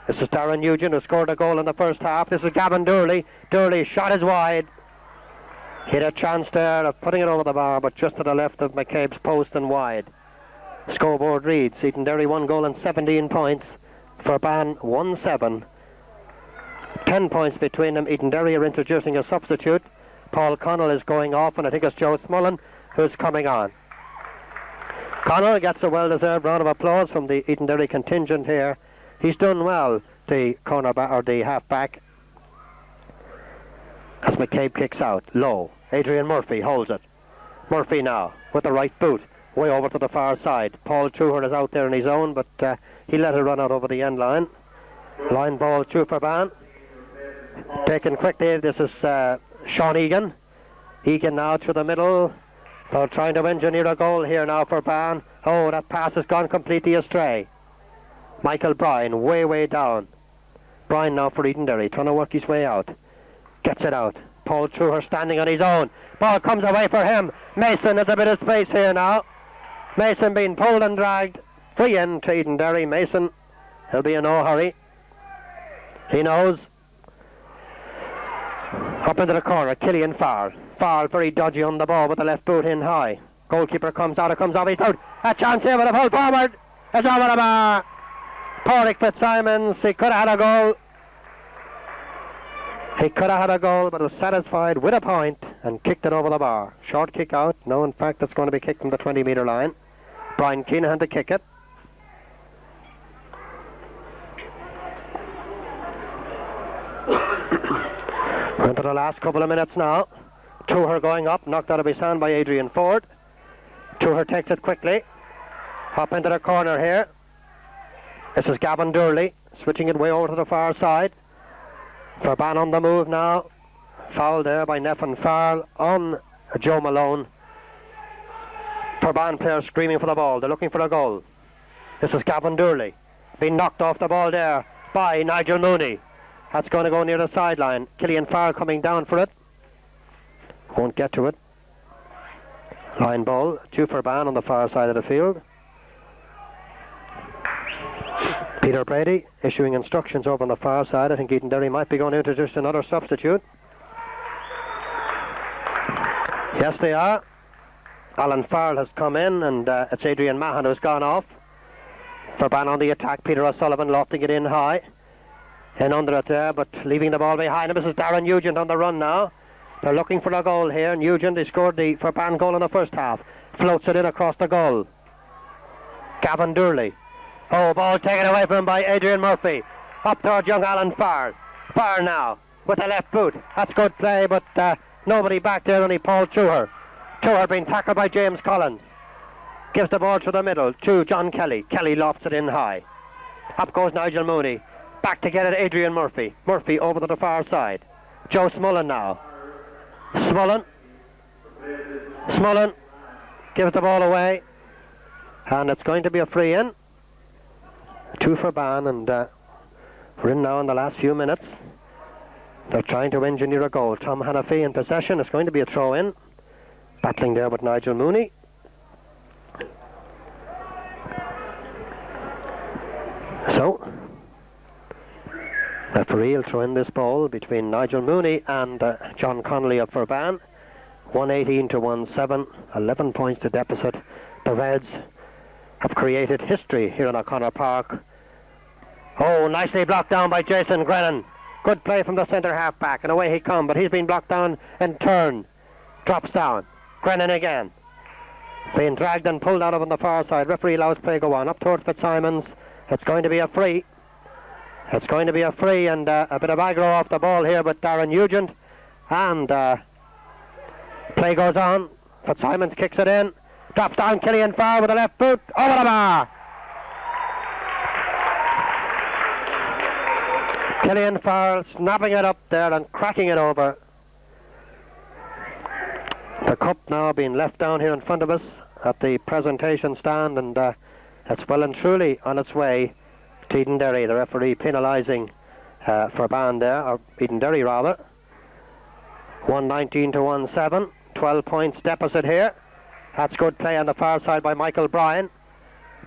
This is Darren Nugent, who scored a goal in the first half. This is Gavin Durley. Durley shot is wide. He had a chance there of putting it over the bar, but just to the left of McCabe's post and wide. Scoreboard reads Edenderry 1 goal and 17 points. Ferbane 1-7. 10 points between them. Edenderry are introducing a substitute. Paul Connell is going off, and I think it's Joe Smullen who's coming on. Connell gets a well-deserved round of applause from the Edenderry contingent here. He's done well, the cornerback or the half-back. As McCabe kicks out, low. Adrian Murphy holds it. Murphy now with the right boot, way over to the far side. Paul Truher is out there on his own, but he let it run out over the end line. Line ball to Ferbane. Taken quickly. This is Sean Egan. Egan now to the middle. They're trying to engineer a goal here now for Ferbane. Oh, that pass has gone completely astray. Michael Bryan way down. Bryan now for Edenderry, trying to work his way out. Gets it out. Paul Truher standing on his own. Ball comes away for him. Mason has a bit of space here now. Mason being pulled and dragged. Free in to Edenderry. Mason, he'll be in no hurry. He knows. Up into the corner, Killian Farr. Farr very dodgy on the ball with the left boot in high. Goalkeeper comes out, it comes off his out. A chance here with a full forward. It's over the bar. Pádraig Fitzsimons, he could have had a goal. He could have had a goal, but was satisfied with a point and kicked it over the bar. Short kick out. No, in fact, it's going to be kicked from the 20-metre line. Brian Keenahan to kick it. We're into the last couple of minutes now. Truher going up, knocked out of his hand by Adrian Ford. Truher takes it quickly. Hop into the corner here. This is Gavin Durley, switching it way over to the far side. Ferbane on the move now. Foul there by Neffin Farrell on Joe Malone. Ferbane players screaming for the ball. They're looking for a goal. This is Gavin Durley. Being knocked off the ball there by Nigel Mooney. That's going to go near the sideline. Killian Farrell coming down for it. Won't get to it. Line ball to Ferbane on the far side of the field. Peter Brady issuing instructions over on the far side. I think Edenderry might be going to introduce another substitute. Yes, they are. Alan Farrell has come in, and it's Adrian Mahan who's gone off. Ferbane on the attack. Peter O'Sullivan lofting it in high. In under it there, but leaving the ball behind him. This is Darren Nugent on the run now. They're looking for a goal here. Nugent, he scored the Ferbane goal in the first half. Floats it in across the goal. Gavin Durley. Oh, ball taken away from him by Adrian Murphy. Up towards young Alan Farr. Farr now with the left boot. That's good play, but nobody back there, only Paul Tuher. Tuher being tackled by James Collins. Gives the ball to the middle to John Kelly. Kelly lofts it in high. Up goes Nigel Mooney. Back to get it, Adrian Murphy. Murphy over to the far side. Joe Smullen now. Smullen gives the ball away. And it's going to be a free in. 2 for Ban, and we're in now in the last few minutes. They're trying to engineer a goal. Tom Hannafy in possession. It's going to be a throw in. Battling there with Nigel Mooney. So, referee will throw in this ball between Nigel Mooney and John Connolly of Ferbane. 118 to 17, 11 points to deficit. The Reds have created history here in O'Connor Park. Oh, nicely blocked down by Jason Grennan. Good play from the centre half back, and away he comes, but he's been blocked down in turn. Drops down. Grennan again. Being dragged and pulled out of on the far side. Referee allows play go on. Up towards Fitzsimons. It's going to be a free. It's going to be a free, and a bit of aggro off the ball here with Darren Nugent. And play goes on. Fitzsimons kicks it in. Drops down Killian Farr with the left boot. Over the bar. Killian Farr snapping it up there and cracking it over. The cup now being left down here in front of us at the presentation stand, and it's well and truly on its way to Edenderry. The referee penalising Ferbane there, or Edenderry rather. 119 to 17, 12 points deficit here. That's good play on the far side by Michael Bryan.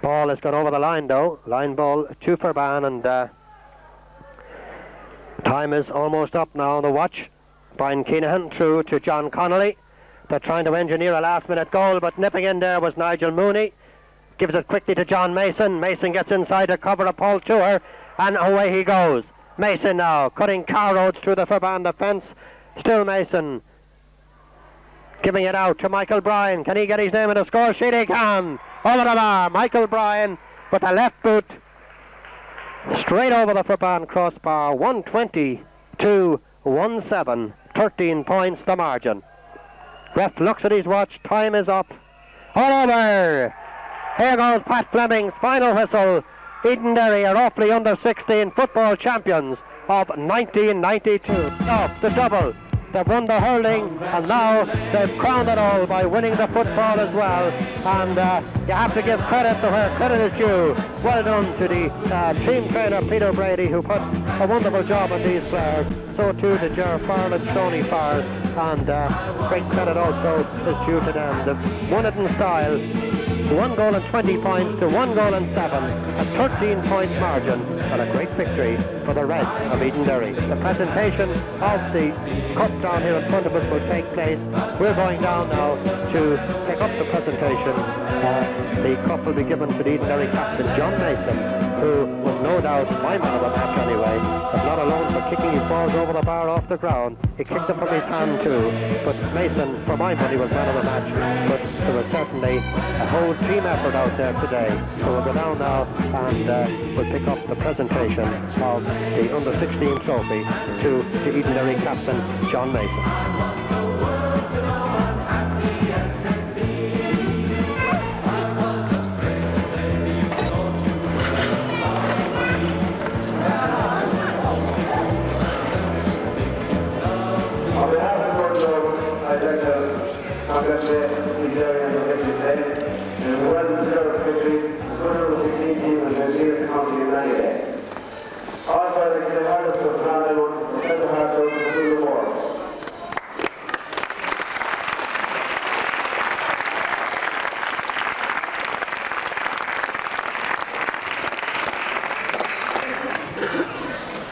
Ball has gone over the line though. Line ball to Ferbane, and time is almost up now on the watch. Brian Keenahan through to John Connolly. They're trying to engineer a last minute goal, but nipping in there was Nigel Mooney. Gives it quickly to John Mason. Mason gets inside to cover a Paul Tuher, and away he goes. Mason now cutting car roads through the Ferbane defence. Still Mason giving it out to Michael Bryan. Can he get his name in the score sheet? He can. Over the bar. Michael Bryan with a left boot straight over the Ferbane crossbar. 120 to 17. 13 points the margin. Ref looks at his watch. Time is up. All over. Here goes Pat Fleming's final whistle. Edenderry are Offaly under-16 football champions of 1992. Off the double. They've won the hurling, and now they've crowned it all by winning the football as well. And you have to give credit to where credit is due. Well done to the team trainer Peter Brady, who put a wonderful job on these players. So too to Ger Farrell and Shoney Farrell, and great credit also is due to them. They've won it in style. 1 goal and 20 points to 1 goal and 7, a 13-point margin, and a great victory for the Reds of Edenderry. The presentation of the cup down here in front of us will take place. We're going down now to pick up the presentation. The cup will be given to the Edenderry captain John Mason, who was no doubt my man of the match anyway, but not alone for kicking his balls over the bar off the ground. He kicked them from his hand too, but Mason, for my money, was man of the match. But there was certainly a whole team effort out there today. So we'll go down now and we'll pick up the presentation of the under-16 trophy to the Edenderry captain John Mason. On behalf of the board, I'd like to congratulate Edenderry on the victory today. And a well-deserved victory. The winner of the 16 team was New Zealand County in 98. Also, I'd like to say artists of Ferbane for Centre Heart Road and Blue Awards.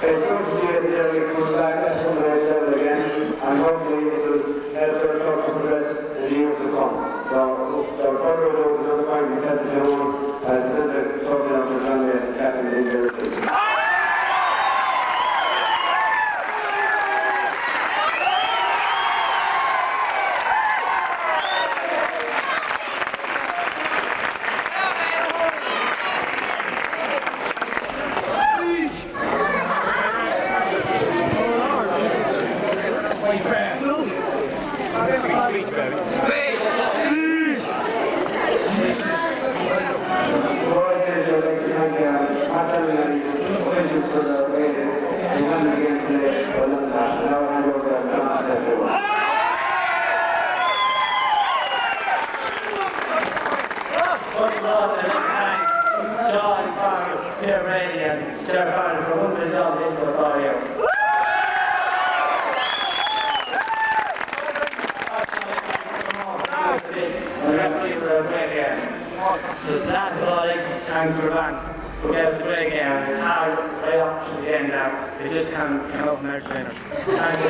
It's good to see that Derry comes back at some nice level again, and hopefully it will help their club to progress in the years to come. So further ado, it's another time to tell the gentleman and send the trophy out to John Mason, captain of the Edenderry team. Chair Farrell for one of the job this was all here. The referee for a great game. The last of all, thanks for Ferbane. Who gave us a great game. It's hard, right up to the end now. They just can't come up from their trainers. Thank you.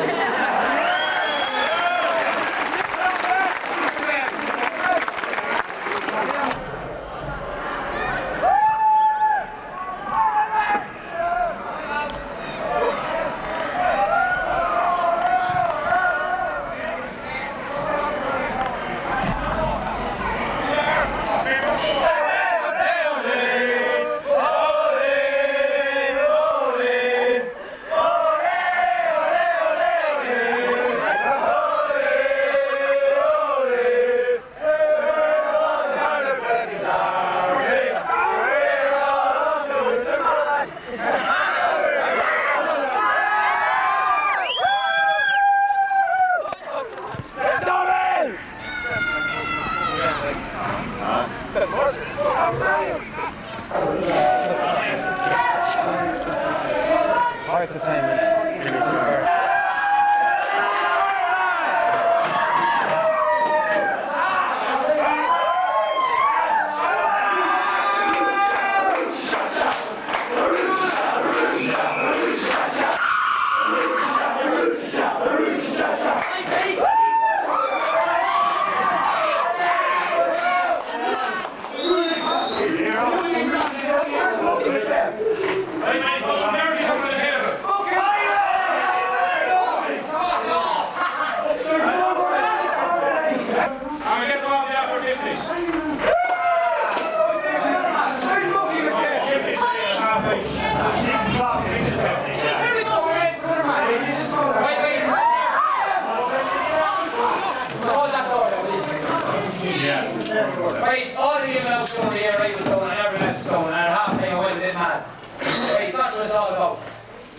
All the emails going the air, was going, and everyone else was going, and half the time I went a bit mad. That's what it's all about.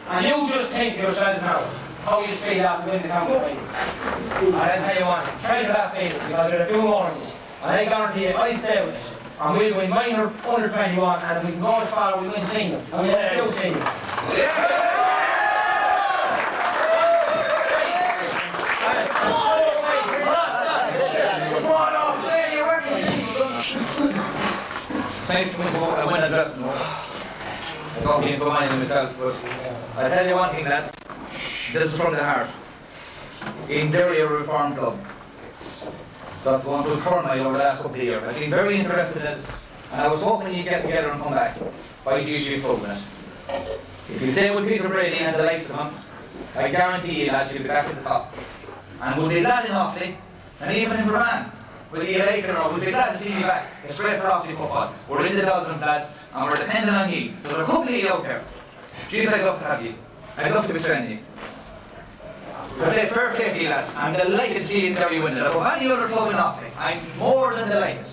And you just think to yourself now, how you feel after winning the county fight. And I'll tell you what, try to that face because there are a few mornings, and I guarantee you, I'll stay with it. And we'll win minor under 21, and if we can go as far, we'll win singles. And we'll have a few singles. It's nice to win a dressing room. I got me into mine myself, but I tell you one thing, lads. This is from the heart. In Derry, a reform club. That's going to Forban over the last couple of years. I've been very interested in it, and I was hoping you'd get together and come back by GG Ferbane. If you stay with Peter Brady and the likes of him, I guarantee you lads, you'll be back at the top. And we'll be glad in Offaly, and even in Ferbane. Whether you like it or not, we'll be glad to see you back. It's great for Offaly football. We're in the Dolphins, lads, and we're dependent on you. So there's a couple of you out there. Jeez, I'd love to have you. I'd love to be training you. I say fair play to you, lads. I'm delighted to see you in Derry winning. Above any other club in Offaly, I'm more than delighted.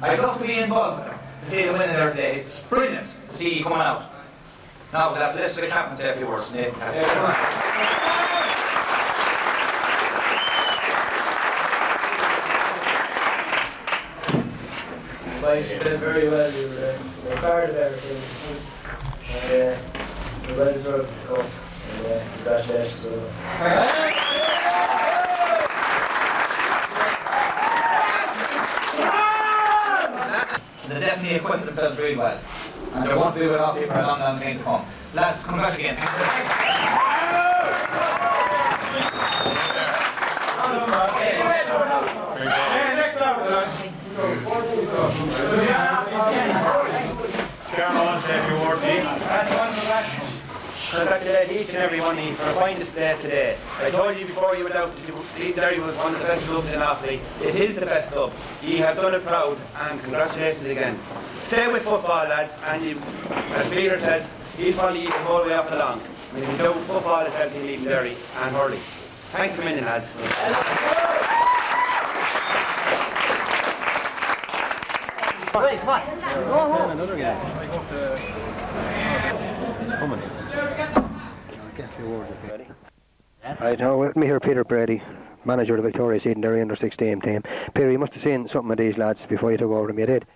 I'd love to be involved with them, to see them winning there today. It's brilliant to see you coming out. Now, with that, let's the captain say a few words. Nick. You did very well. You were part of everything. You well deserved the cup. Congratulations to them. They definitely equipped themselves really well. And they won't be with Offaly for a long, long time to come. Lads, congrats again. Congratulate each and every one of you for a fine display today. I told you before you went out that Derry was one of the best clubs in Offaly. It is the best club. You have done it proud, and congratulations again. Stay with football, lads, and you, as Peter says, he'll follow you the whole way up and along. And if you don't, football is everything leaving Derry and hurling. Thanks a million, lads. Right, come on. Go home. Another guy. It's coming. I'll get a few words with Peter. Right, now with me here, Peter Brady, manager of the victorious Edenderry under-16 team. Peter, you must have seen something of these lads before you took over them, you did?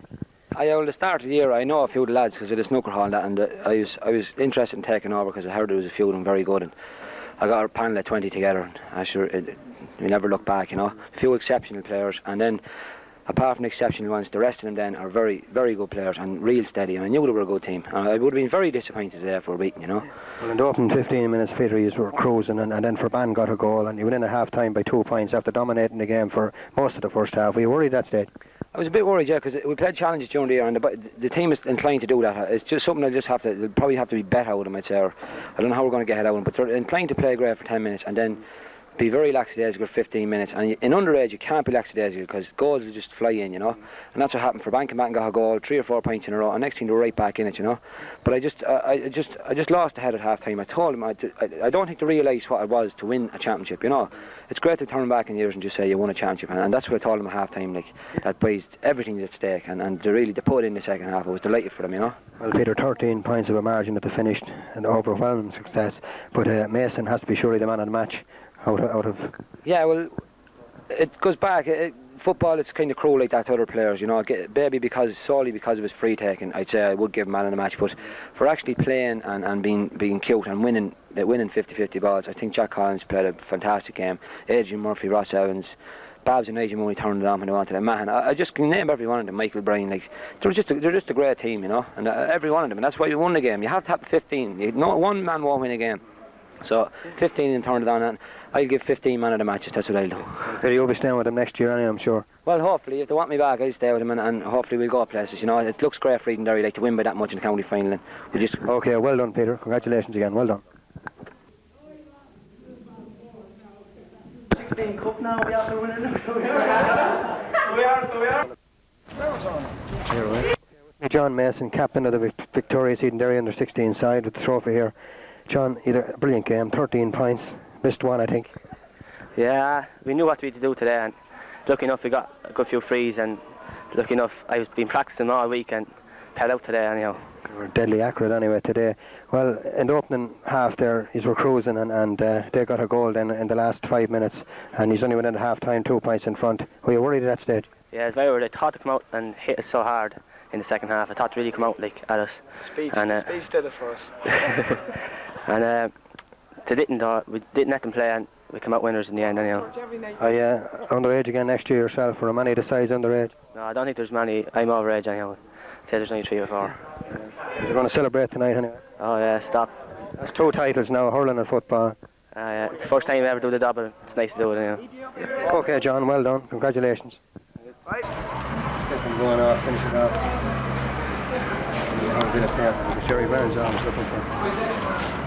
Well, the start of the year, I know a few of the lads because of the snooker hall and that, and I was interested in taking over because I heard there was a few of them very good, and I got a panel of 20 together, and we never look back, you know. A few exceptional players, and then apart from the exceptional ones, the rest of them then are very, very good players and real steady, and I knew they were a good team. And I would have been very disappointed today if we were beaten, you know. Well, in the opening 15 minutes, Peter, you were cruising, and then Ferbane got a goal, and you went in at half time by 2 points after dominating the game for most of the first half. Were you worried that stage? I was a bit worried, yeah, because we played challenges during the year, and the team is inclined to do that. It's just something they'll probably have to be better out of them, I'd say. Or I don't know how we're going to get it out of them, but they're inclined to play great for 10 minutes and then be very lackadaisical for 15 minutes. And in underage, you can't be lackadaisical because goals will just fly in, you know. And that's what happened. Ferbane came back and got a goal, 3 or 4 points in a row, and next thing they were right back in it, you know. But I just lost the head at half time. I told them I don't think they realised what it was to win a championship, you know. It's great to turn back in years and just say you won a championship, and that's what I told them at half time, like, that boys, everything's at stake, and they put in the second half. I was delighted for them, you know. Well, Peter, 13 points of a margin at the finished, an overwhelming success, but Mason has to be surely the man of the match out of... Yeah, well, it goes back. Football, it's kind of cruel like that to other players, you know. Maybe solely because of his free taking, I'd say I would give him man of the match, but for actually playing and being cute and winning 50-50 balls, I think Jack Collins played a fantastic game. Adrian Murphy, Ross Evans, Babs and Adrian Mooney turned it on when they wanted it. Man, I just can name every one of them. Michael Bryan, like, they're just a great team, you know, and every one of them, and that's why we won the game. You have to have 15. One man won't win a game. So 15 and turned it on, and I'll give 15 man of the matches. That's what I'll do. But you'll be staying with them next year, anyway, I'm sure. Well, hopefully, if they want me back, I'll stay with them, and hopefully we'll go places. You know, it looks great for Edenderry, like, to win by that much in the county final. And we just... Okay, well done, Peter. Congratulations again. Well done. Cup now, we have to win it. So we are. Here, John Mason, captain of the victorious Edenderry under 16 side with the trophy here. John, you had a brilliant game, 13 points, missed one, I think. Yeah, we knew what we had to do today, and lucky enough we got a good few frees, and lucky enough I've been practicing all week and played out today anyhow. You were deadly accurate anyway today. Well, in the opening half there, he's were cruising, and they got a goal then in the last 5 minutes, and he's only went in at half time, 2 points in front. Were you worried at that stage? Yeah, I was very worried. I thought to come out and hit us so hard in the second half. I thought to really come out like at us. Speech did it for us. And they didn't, we didn't let them play, and we came out winners in the end anyhow. Are you underage again next year yourself, or are many of the sides underage? No, I don't think there's many. I'm overage anyhow. I'd say there's only 3 or 4. You're going to celebrate tonight anyway? Oh yeah, stop. That's 2 titles now, hurling and football. Yeah. It's the first time I ever do the double. It's nice to do it anyhow. Okay, John, well done. Congratulations. Right. Get them going off, finish it off. I'll be up there. Sherry Burns, I was looking for.